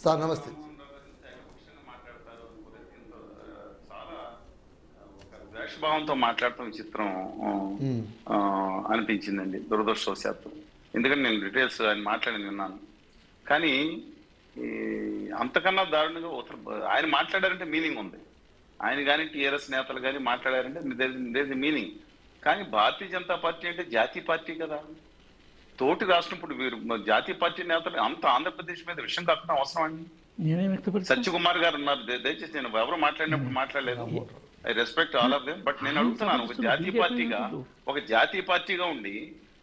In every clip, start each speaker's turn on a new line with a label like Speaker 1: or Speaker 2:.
Speaker 1: Sir నమస్తే.
Speaker 2: ద్వేషభావంతో మాట్లాడటం చిత్రం అనిపించిందండి, దురదృష్టవశాత్తు. ఎందుకంటే నేను డీటెయిల్స్ ఆయన మాట్లాడి విన్నాను. కానీ అంతకన్నా దారుణంగా ఆయన మాట్లాడారంటే మీనింగ్ ఉంది. ఆయన కానీ టీఆర్ఎస్ నేతలు కానీ మాట్లాడారంటే దేర్ ఇస్ మీనింగ్. కానీ భారతీయ జనతా పార్టీ అంటే జాతీయ పార్టీ కదా. తోటి రాష్ట్రం ఇప్పుడు వీరు జాతీయ పార్టీ నేతలు అంత ఆంధ్రప్రదేశ్ మీద విషయం కాకుండా అవసరం అండి. సత్యకుమార్ గారు ఉన్నారు, దయచేసి నేను ఎవరు మాట్లాడినప్పుడు మాట్లాడలేదు. I respect all of them. But నేను అడుగుతున్నాను, ఒక జాతీయ పార్టీగా ఉండి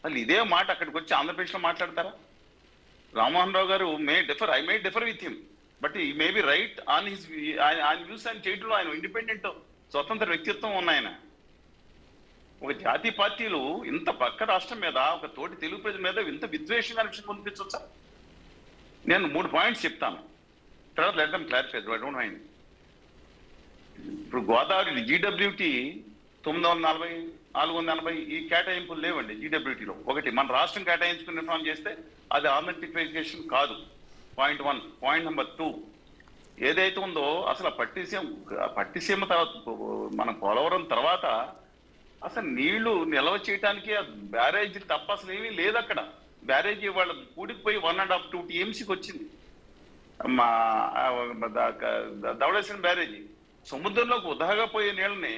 Speaker 2: మళ్ళీ ఇదే మాట అక్కడికి వచ్చి ఆంధ్రప్రదేశ్ లో మాట్లాడతారా? Rammohan Rao garu I may differ with him, but he may be right on his ఆయన వ్యూస్ ఆయన చేయడంలో ఆయన ఇండిపెండెంట్ స్వతంత్ర వ్యక్తిత్వం ఉన్నాయన. ఒక జాతీయ పార్టీలు ఇంత పక్క రాష్ట్రం మీద, ఒక తోటి తెలుగు ప్రజల మీద ఇంత విద్వేషంగా విషయం కనిపించవచ్చా? నేను 3 పాయింట్స్ చెప్తాను, తర్వాత let them clarify. I don't mind. ఇప్పుడు గోదావరి జీడబ్ల్యూటీ 940, 480 ఈ కేటాయింపులు లేవండి జీడబ్ల్యూటీలో. ఒకటి, మన రాష్ట్రం కేటాయించుకుని ఇన్ఫార్మ్ చేస్తే అది ఆథెంటిఫికేషన్ కాదు. పాయింట్ 1. పాయింట్ నెంబర్ 2, ఏదైతే ఉందో అసలు పట్టిసీమ తర్వాత మన పోలవరం తర్వాత అసలు నీళ్లు నిల్వ చేయడానికి బ్యారేజీ తప్ప అసలు ఏమీ లేదు అక్కడ. బ్యారేజీ వాళ్ళ కూడిపోయి 1.5-2 TMCకి వచ్చింది మా ధవళేశ్వరం బ్యారేజీ. సముద్రంలోకి ఉదహగా పోయే నీళ్ళని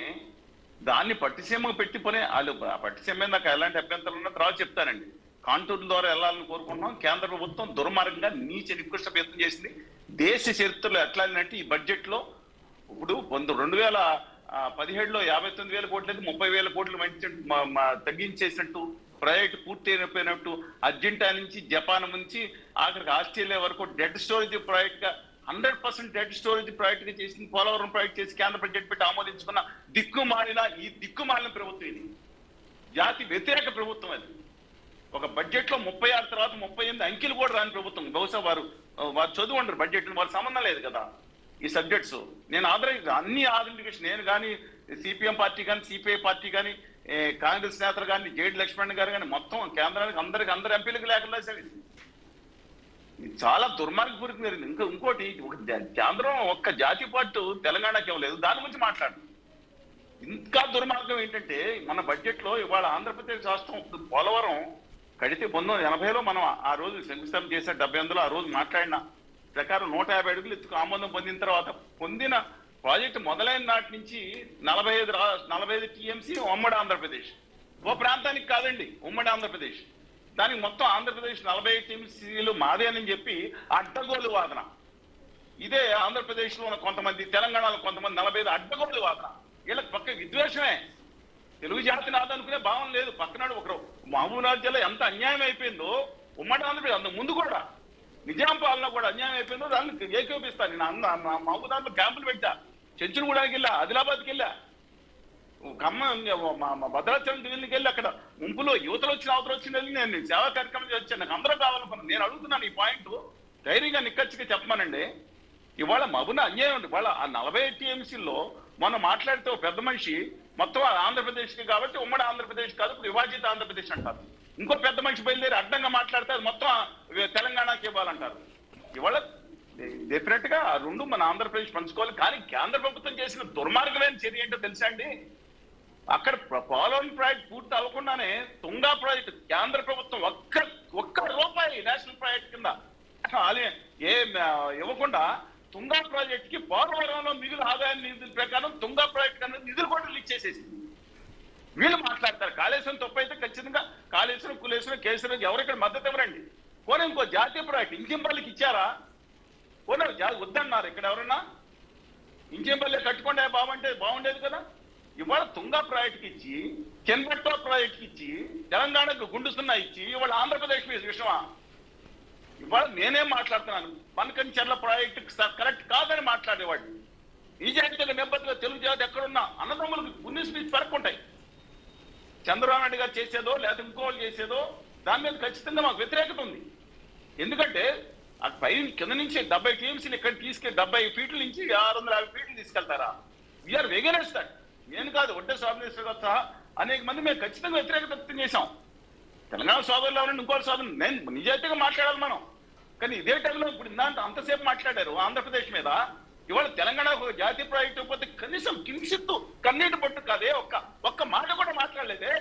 Speaker 2: దాన్ని పట్టిసీమకు పెట్టి పని వాళ్ళు. పట్టిసీమ మీద నాకు ఎలాంటి అభ్యంతరం ఉన్నా తర్వాత చెప్తానండి. కాంటూర్ ద్వారా వెళ్ళాలని కోరుకుంటున్నాం. కేంద్ర ప్రభుత్వం దుర్మార్గంగా నీచ నికృష్ట ప్రయత్నం చేసింది. దేశ చరిత్రలో ఎట్లా అంటే ఈ బడ్జెట్ లో ఇప్పుడు 2017లో 59,000 కోట్లు 30,000 కోట్లు తగ్గించేసినట్టు, ప్రాజెక్ట్ పూర్తి అయిపోయినట్టు, అర్జెంటా నుంచి జపాన్ నుంచి ఆఖరికి ఆస్ట్రేలియా వరకు డెడ్ స్టోరేజ్ ప్రాజెక్ట్ గా 100% డెడ్ స్టోరేజ్ ప్రాజెక్ట్ గా చేసింది. పోలవరం ప్రాజెక్ట్ చేసి కేంద్ర బడ్జెట్ పెట్టి ఆమోదించుకున్న దిక్కుమాలిన ప్రభుత్వం ఇది. జాతి వ్యతిరేక ప్రభుత్వం అది. ఒక బడ్జెట్ లో 36 తర్వాత 38 అంకెలు కూడా రాని ప్రభుత్వం. బహుశా వారు చదువు ఉండరు బడ్జెట్, వారు సంబంధం లేదు కదా ఈ సబ్జెక్ట్స్. నేను అన్ని ఆథెంటికేషన్, నేను కానీ సిపిఎం పార్టీ కానీ సిపిఐ పార్టీ కానీ కాంగ్రెస్ నేతలు కానీ జేడి లక్ష్మణ్ గారు కానీ మొత్తం కేంద్రానికి అందరు ఎంపీలకు లేకుండా సార్ ఇది చాలా దుర్మార్గపూరితం జరిగింది. ఇంకోటి, కేంద్రం ఒక్క జాతీయ పార్టీ తెలంగాణకి ఇవ్వలేదు, దాని గురించి మాట్లాడు. ఇంకా దుర్మార్గం ఏంటంటే మన బడ్జెట్ లో ఇవాళ ఆంధ్రప్రదేశ్ రాష్ట్రం పోలవరం కడితే 1980లో మనం ఆ రోజు శంకుస్థాపన చేసే 78లో ఆ రోజు మాట్లాడిన ప్రకారం 150 అడుగులు ఎత్తుకు ఆమోదం పొందిన తర్వాత పొందిన ప్రాజెక్టు మొదలైన నాటి నుంచి 45 TMC ఉమ్మడి ఆంధ్రప్రదేశ్. ఓ ప్రాంతానికి కాదండి, ఉమ్మడి ఆంధ్రప్రదేశ్. దానికి మొత్తం ఆంధ్రప్రదేశ్ 45 TMCలు మాదే అని చెప్పి అడ్డగోలు వాదన. ఇదే ఆంధ్రప్రదేశ్ లో ఉన్న కొంతమంది, తెలంగాణలో కొంతమంది 45 అడ్డగోలు వాదన. వీళ్ళకి పక్క విద్వేషమే. తెలుగు జాతి నాదనుకునే భావం లేదు. పక్కనాడు ఒకరు మహబూబ్నగర్ జిల్లా ఎంత అన్యాయం అయిపోయిందో, ఉమ్మడి ఆంధ్రప్రదేశ్ అంత ముందు కూడా నిజాం పాలన కూడా అన్యాయం అయిపోయిందో దాన్ని ఏకోపిస్తాను. నేను మహబూబ్నగర్లో క్యాంపులు పెట్టా, చెంచులగూడకి వెళ్ళా, ఆదిలాబాద్కి వెళ్ళా, భద్రాచలం ఢిల్లీకి వెళ్ళి అక్కడ ముంపులో యువతలు వచ్చిన అవతలు వచ్చిన వెళ్ళి నేను సేవా కార్యక్రమం చేసి వచ్చాను. నాకు అందరూ కావాలనుకున్నాను. నేను అడుగుతున్నాను ఈ పాయింట్ ధైర్యంగా నిక్కచ్చిగా చెప్పమానండి. ఇవాళ మబున అన్యాయం ఉంది. ఇవాళ ఆ 40 TMCల్లో మనం మాట్లాడితే ఒక పెద్ద మనిషి మొత్తం ఆంధ్రప్రదేశ్కి కాబట్టి ఉమ్మడి ఆంధ్రప్రదేశ్ కాదు, ఇప్పుడు విభాజిత ఆంధ్రప్రదేశ్ అంటారు. ఇంకో పెద్ద మనిషి బయలుదేరి అడ్డంగా మాట్లాడితే అది మొత్తం తెలంగాణకి ఇవ్వాలంటారు. ఇవాళ డెఫినెట్ గా ఆ రెండు మన ఆంధ్రప్రదేశ్ పంచుకోవాలి. కానీ కేంద్ర ప్రభుత్వం చేసిన దుర్మార్గమైన చర్య ఏంటో తెలుసా అండి? అక్కడ పోలవరం ప్రాజెక్ట్ పూర్తి అవ్వకుండానే తుంగా ప్రాజెక్టు కేంద్ర ప్రభుత్వం ఒక్క రూపాయి నేషనల్ ప్రాజెక్ట్ కింద ఇవ్వకుండా తుంగా ప్రాజెక్ట్ కి పోలవరంలో మిగులు ఆదాయ నిధుల ప్రకారం తుంగా ప్రాజెక్ట్ అనేది నిధులు కూడా లీక్ చేసేసింది. వీళ్ళు మాట్లాడతారు కాళేశ్వరం తప్పు అయితే ఖచ్చితంగా కాళేశ్వరం, కులేశ్వరం, కేశ్వరం ఎవరిక్కడ మద్దతు ఇవ్వరండి. పోనీ ఇంకో జాతీయ ప్రాజెక్ట్ ఇంజింపల్లికి ఇచ్చారా? పోనీ వద్దన్నారు ఇక్కడ ఎవరన్నా? ఇంజింపల్లి కట్టుకోండి బాబు అంటే బాగుండేది కదా. ఇవాళ తుంగా ప్రాజెక్ట్కి ఇచ్చి, చెన్బట్ట ప్రాజెక్ట్కి ఇచ్చి, తెలంగాణకు గుండుసున్నా ఇచ్చి ఇవాళ ఆంధ్రప్రదేశ్ మీద విషయమా? ఇవాళ నేనేం మాట్లాడుతున్నాను, పనకంచెర్ల ప్రాజెక్టు కరెక్ట్ కాదని మాట్లాడేవాడు. నిజాయితీగా నిబద్ధతగా తెలుగు జాతి ఎక్కడున్నా అన్నదమ్ములకు పుణ్య స్పీచ్ పెరక్కుంటాయి. చంద్రబాబు నాయుడు గారు చేసేదో లేదా ఇంకోళ్ళు చేసేదో దాని మీద ఖచ్చితంగా మాకు వ్యతిరేకత ఉంది. ఎందుకంటే పై కింద నుంచి 70 TMCలు ఇక్కడ తీసుకెళ్ళి 70 ఫీట్ల నుంచి 650 ఫీట్లు తీసుకెళ్తారా? We're against that. నేను కాదు, ఒడ్డే సోమేశ్వర గారు సహా అనేక మంది మేము ఖచ్చితంగా వ్యతిరేకత వ్యక్తం చేశాం. తెలంగాణ సోదరులు ఎవరండి, ఇంకోటి సోదరులు నేను నిజాయితీగా మాట్లాడాలి. మనం కానీ ఇదే టైంలో ఇప్పుడు ఇందాక అంతసేపు మాట్లాడారు ఆంధ్రప్రదేశ్ మీద. ఇవాళ తెలంగాణ ఒక జాతీయ ప్రాజెక్టు పోతే కనీసం కించిత్తు కన్నీటి పట్టు కాదే, ఒక్క మాట కూడా మాట్లాడలేదే.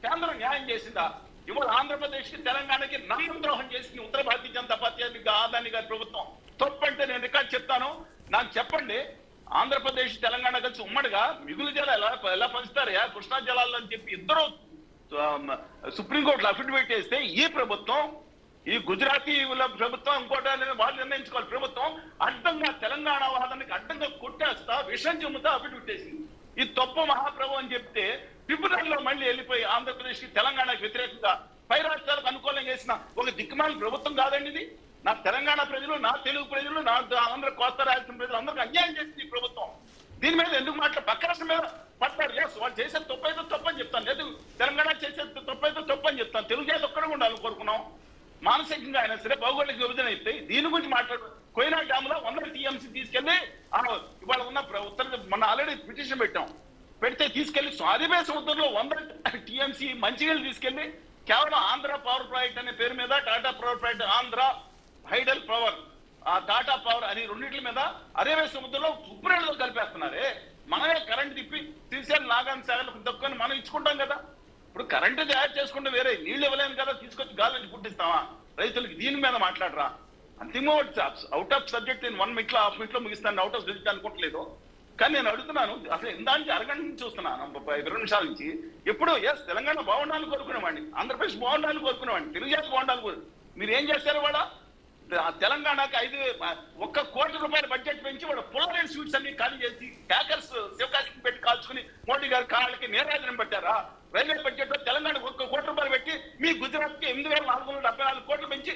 Speaker 2: కేంద్రం న్యాయం చేసిందా? ఇవాళ ఆంధ్రప్రదేశ్ కి తెలంగాణకి నమ్మకం ద్రోహం చేసింది ఉత్తర భారతీయ జనతా పార్టీ ఆదాని గారి ప్రభుత్వం. తప్పంటే నేను రికార్డ్ చెప్తాను, నాకు చెప్పండి. ఆంధ్రప్రదేశ్ తెలంగాణ కలిసి ఉమ్మడిగా మిగులు జలాలు ఎలా పంచుతారయా కృష్ణా జలాలు అని చెప్పి ఇద్దరు సుప్రీంకోర్టులో అఫిడవిట్ చేస్తే ఈ ప్రభుత్వం, ఈ గుజరాతీ ప్రభుత్వం ఇంకోటి వాళ్ళు నిర్ణయించుకోవాలి. ప్రభుత్వం అడ్డంగా తెలంగాణ వాదనకి అడ్డంగా కొట్టేస్తా విషం చెమ్ముతా అఫిడవిట్ చేసింది. ఈ తప్పు మహాప్రభు అని చెప్తే ట్రిబ్యునల్ లో మళ్ళీ వెళ్ళిపోయి ఆంధ్రప్రదేశ్ కి తెలంగాణకు వ్యతిరేకంగా పై రాష్ట్రాలకు అనుకూలంగా చేసిన ఒక దిక్కుమాల ప్రభుత్వం కాదండి ఇది. నా తెలంగాణ ప్రజలు, నా తెలుగు ప్రజలు, నా ఆంధ్ర కోస్తా రాయలసీమ ప్రజలు అందరికీ అన్యాయం చేసింది ఈ ప్రభుత్వం. దీని మీద ఎందుకు పక్క రాష్ట్రం మీద పడతారు? వాళ్ళు చేసే తప్పైతే తప్పని చెప్తాను, లేదు తెలంగాణ చేసే తప్పైతే తప్పని చెప్తాను. తెలుగు జాతి ఒక్కడ ఉండాలని కోరుకున్నాం. మానసికంగా అయినా సరే భౌగోళిక విభజన అయితే దీని గురించి మాట్లాడు. కోయినా డ్యామ్ లో 100 టీఎంసీ తీసుకెళ్లి ఇవాళ ఉన్న మన ఆల్రెడీ పిటిషన్ పెడితే తీసుకెళ్లి అరేబియా సముద్రంలో 100 టీఎంసీ మంచినీళ్ళు తీసుకెళ్లి కేవలం ఆంధ్ర పవర్ ప్రాజెక్ట్ అనే పేరు మీద Tata power project, Andhra hydel power, ఆ టాటా పవర్ అని రెండింటి మీద అరేబియా సముద్రంలో ఉప్పురేళ్ళలో కలిపేస్తున్నారే. మనమే కరెంట్ తిప్పి శ్రీశైలం నాగాన్ సాగర్లకు దక్కుని మనం ఇచ్చుకుంటాం కదా. ఇప్పుడు కరెంటు తయారు చేసుకుంటే వేరే నీళ్లు ఇవ్వలేను కదా, తీసుకొచ్చి గాలి పుట్టిస్తావా రైతులకి? దీని మీద మాట్లాడరా? అంతిమ అవుట్ ఆఫ్ సబ్జెక్ట్ నేను 1 minute హాఫ్ మినిట్ లో ముగిస్తాను, అవుట్ ఆఫ్ సబ్జెక్ట్ అనుకోవట్లేదు. కానీ నేను అడుగుతున్నాను, అసలు ఇందానికి అరగంట నుంచి చూస్తున్నాను 20 నిమిషాల నుంచి. ఎప్పుడు తెలంగాణ బాగుండాలని కోరుకునేవాడిని, ఆంధ్రప్రదేశ్ బాగుండాలని కోరుకునేవాడిని, తెలుగు జాతి బాగుండాలని మీరు ఏం చేశారు? వాడ తెలంగాణకి 1 కోటి రూపాయల బడ్జెట్ పెంచి వాడు పుల్లరేడ్ స్వీట్స్ అన్ని ఖాళీ చేసి హ్యాకర్స్ శివకాశికి పెట్టి కాల్చుకుని మోడీ గారి కాళ్ళకి నీరాజనం పెట్టారా? రైల్వే బడ్జెట్ లో తెలంగాణకు 1 కోటి రూపాయలు పెట్టి మీ గుజరాత్ కి 8,474 కోట్లు పెంచి,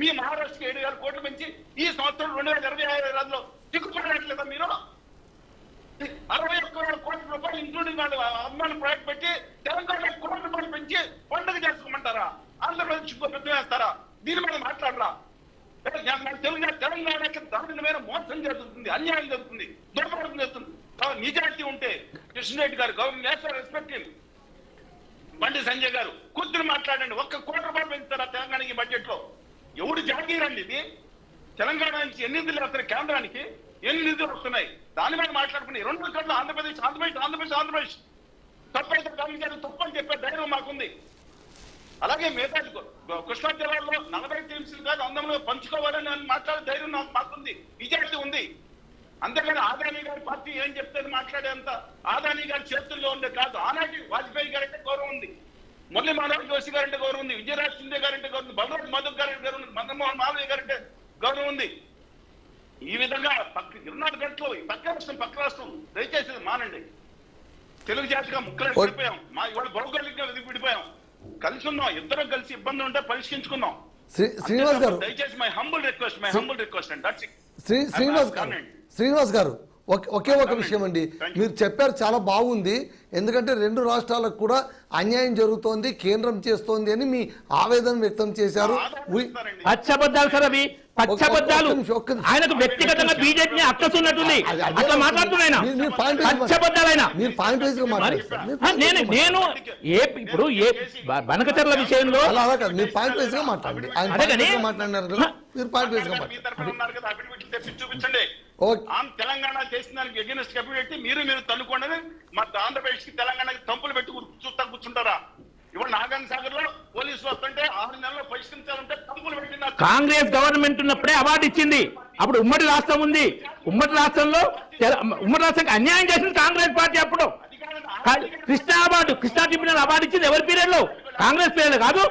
Speaker 2: మీ మహారాష్ట్రకి 7,000 కోట్లు పెంచి ఈ సంవత్సరం 2025లో దిక్కుపడట్లేదా మీరు? 61,000 కోట్ల రూపాయలు ఇంక్లూడింగ్ వాళ్ళు అభిమాన ప్రాజెక్ట్ పెట్టి తెలంగాణ 1 కోటి రూపాయలు పెంచి పండుగ చేసుకోమంటారా? ఆంధ్రప్రదేశ్ పెద్ద వేస్తారా? దీని మీద మాట్లాడరా? తెలంగాణకి దారుణమైన మోసం జరుగుతుంది, అన్యాయం జరుగుతుంది, దుర్మార్గం జరుగుతుంది. నిజాయితీ ఉంటే కృష్ణరెడ్డి గారు, గవర్నమెంట్ రెస్పెక్ట్, బండి సంజయ్ గారు కూర్చుని మాట్లాడండి. 1 కోటి రూపాయలు పెంచుతారా తెలంగాణకి బడ్జెట్ లో? ఎవడు జాగీరండి ఇది? తెలంగాణ నుంచి ఎన్ని నిధులు వస్తున్నాయి, కేంద్రానికి ఎన్ని నిధులు వస్తున్నాయి, దాని మీద మాట్లాడుకుని 2 కట్ల ఆంధ్రప్రదేశ్ తప్పైతే కాంగ్రెస్ తప్పని చెప్పే ధైర్యం మాకుంది. అలాగే మిగతా కృష్ణా జిల్లాలో 40 టీమ్స్లు కాదు 100 పంచుకోవాలని మాట్లాడే ధైర్యం మాకుంది, నిజాయితీ ఉంది. అంతేకాని ఆదాని గారి పార్టీ ఏం చెప్తే మాట్లాడేంత ఆదాని గారి చేతుల్లో ఉండే కాదు. ఆనాటి వాజ్పేయి గారంటే గౌరవం ఉంది, మురళీ మనోహర్ జోషి గారంటే గౌరవం ఉంది, విజయరాజ్ సింధే గారంటే గౌరవం ఉంది, బలరాజ్ మాధవ్ గారంటే గౌరవం ఉంది, మదన్మోహన్ మాలవీయ గారంటే గౌరవం ఉంది. ఈ విధంగా 24 గంటలు పక్క రాష్ట్రం దయచేసి మానండి. తెలుగు జాతిగా ముక్కలు విడిపోయాం, ఇవాళ భౌగోళికంగా విడిపోయాం. కలిసి ఉన్నాం, ఇద్దరం కలిసి ఇబ్బంది ఉంటే పరిష్కరించుకుందాం.
Speaker 1: శ్రీనివాస్ గారు
Speaker 2: దయచేసి my humble request and that's it.
Speaker 1: Srinivas గారు ఒకే ఒక విషయం అండి, మీరు చెప్పారు చాలా బాగుంది. ఎందుకంటే 2 రాష్ట్రాలకు కూడా అన్యాయం జరుగుతోంది, కేంద్రం చేస్తోంది అని మీ ఆవేదన వ్యక్తం చేశారు.
Speaker 3: పచ్చబద్దాలు సార్, అవి పచ్చబద్దాలు. ఆయనకు వ్యక్తిగతంగా బీజేపీని అక్కసున్నట్టుంది, అట్లా మాట్లాడుతున్నాయి. నేను ఇప్పుడు బనకచర్ల విషయంలో
Speaker 2: చూపించండి. తెలంగాణ చేసిన దానికి ఎగెనిస్ట్ పెట్టి మీరు తన్నుకోండి. మా ఆంధ్రప్రదేశ్ కి తెలంగాణకి తంపులు పెట్టి చూస్తా కూర్చుంటారా? ఇవాళ నాగార్జున సాగర్ లో పోలీసులు వస్తుంటే 6 నెలల్లో పరిష్కరించాలంటే తంపులు పెట్టి
Speaker 3: కాంగ్రెస్ గవర్నమెంట్ ఉన్నప్పుడే అవార్డు ఇచ్చింది. అప్పుడు ఉమ్మడి రాష్ట్రం ఉంది, ఉమ్మడి రాష్ట్రానికి అన్యాయం చేసింది కాంగ్రెస్ పార్టీ. అప్పుడు కృష్ణా ట్రిబ్యునల్ అవార్డు ఇచ్చింది ఎవరి పీరియడ్ లో? కాంగ్రెస్ పీరియడ్ కాదు.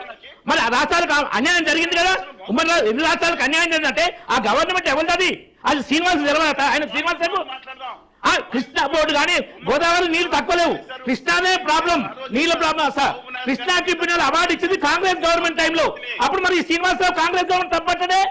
Speaker 3: మరి ఆ రాష్ట్రాలకు అన్యాయం జరిగింది కదా. ఉమ్మడి 2 రాష్ట్రాలకు అన్యాయం జరిగిందంటే ఆ గవర్నమెంట్ ఎవరిది? అది శ్రీనివాస్ తెలవట. ఆయన శ్రీనివాస్ కృష్ణా బోర్డు కానీ గోదావరి నీళ్లు తక్కువ లేవు, కృష్ణానే ప్రాబ్లం, నీళ్ళ problem. Sir Krishna tribunal award ఇచ్చింది కాంగ్రెస్ గవర్నమెంట్ టైంలో. అప్పుడు మరి శ్రీనివాసరావు కాంగ్రెస్ గవర్నమెంట్ తప్పట్టడే.